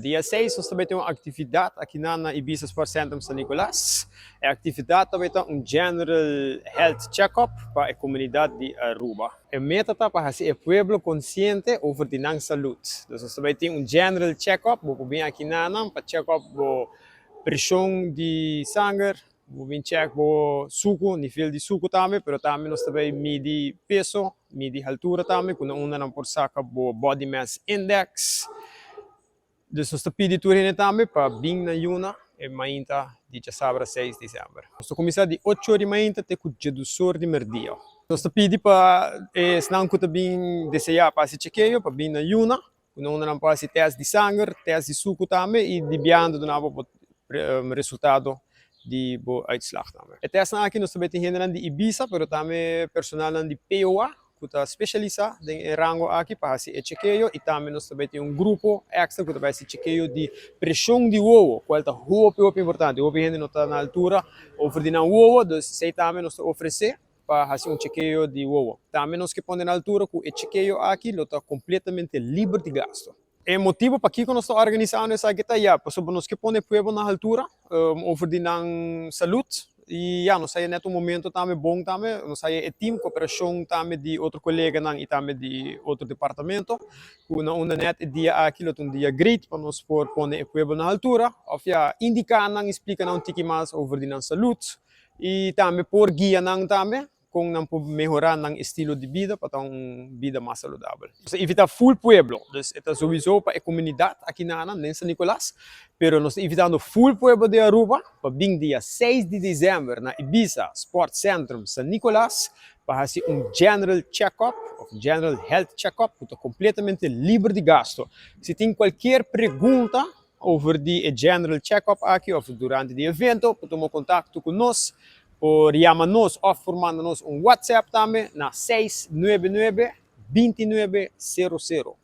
Dia 6, nós também temos uma atividade aqui na Ibiza Sport Center San Nicolás. A atividade também tem um General Health Check-up para a comunidade de Aruba. A meta está para fazer o povo consciente over de não saúde. Então, nós também temos um General Check-up, vou vir aqui para check-up a pressão de sangue, vou vir check o suco, nível de suco também, mas também nós também medir peso, medir altura também, quando não por saca o Body Mass Index. Dus nós pedimos também para vir na Yuna e mainta de sábado 6 de dezembro. Nós começamos de 8 horas de manhã até 12 horas de merdia. Nós pedimos para não que também desejar para se chequeio para vir na Yuna, quando não pode fazer teste de sangue, teste de suco também e de biando do novo resultado de uitslag também. O teste aqui nós também temos de Ibiza, mas também personal de POA. Que está especializado em rango aqui para fazer o chequeio e também nós também temos grupo extra que vai fazer chequeio de pressão de ovo, qual está muito importante. O gente não está na altura, oferecendo ovo, então sei também nós oferecer para fazer chequeio de ovo. Também nós que põe na altura que o chequeio aqui está completamente livre de gasto. O motivo para que nós estamos organizando essa aqui é para nós que põe o na altura, oferecendo saúde. E nós saímos nesse momento também bom também, nós saímos em time, cooperação também de outro colega e também de outro departamento. Quando net dia aquilo um dia great para nós pôr o povo na altura, ou indicar explicar um pouco mais sobre a saúde e também por guia também com não melhorar o estilo de vida para ter uma vida mais saudável. Nós evitamos full pueblo, então é sowieso para a comunidade aqui na San Nicolás, pero nós evitando full pueblo de Aruba para vir dia 6 de dezembro na Ibiza Sport Center San Nicolás para fazer General Check-up, General Health Check-up, que é completamente livre de gasto. Se tem qualquer pergunta over the General Check-up aqui ou durante o evento, pode tomar contato conosco. Ou chama-nos ou formando-nos WhatsApp também na 699-2900.